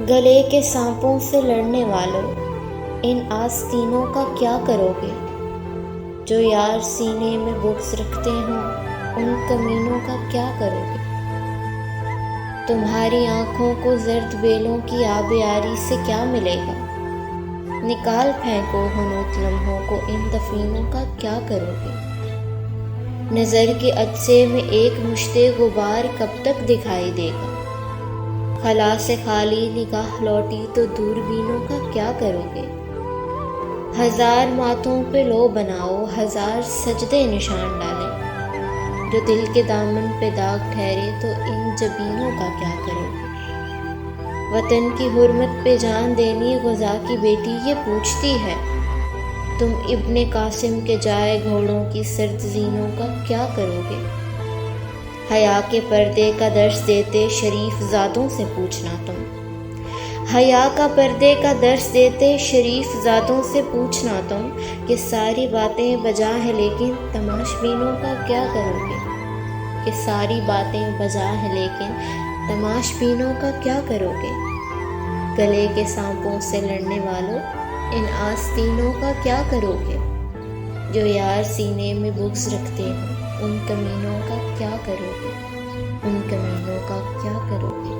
گلے کے سانپوں سے لڑنے والوں، ان آستینوں کا کیا کرو گے؟ جو یار سینے میں بغض رکھتے ہوں، ان کمینوں کا کیا کرو گے؟ تمہاری آنکھوں کو زرد بیلوں کی آب یاری سے کیا ملے گا؟ نکال پھینکو حنوط لمحوں کو، ان دفینوں کا کیا کرو گے؟ نظر کے عدسے میں ایک مشتے غبار کب تک دکھائی دے گا؟ خلا سے خالی نگاہ لوٹی تو دوربینوں کا کیا کرو گے؟ ہزار ماتھوں پہ لو بناؤ، ہزار سجدے نشان ڈالیں، جو دل کے دامن پہ داغ ٹھہرے تو ان جبینوں کا کیا کرو گے؟ وطن کی حرمت پہ جان دینی غزہ کی بیٹی یہ پوچھتی ہے، تم ابن قاسم کے جائے گھوڑوں کی سرد زینوں کا کیا کرو گے؟ حیا کے پردے کا درس دیتے شریف زادوں سے پوچھنا تم، حیا کا پردے کا درس دیتے شریف زادوں سے پوچھنا تم، کہ ساری باتیں بجا ہیں لیکن تماش بینوں کا کیا کرو گے؟ کہ ساری باتیں بجا ہیں لیکن تماش بینوں کا کیا کرو گے؟ گلے کے سانپوں سے لڑنے والوں، ان آستینوں کا کیا کرو گے؟ جو یار سینے میں بغض رکھتے ہوں، ان کمینوں کا کیا کرو گے؟ ان کمینوں کا کیا کرو گے؟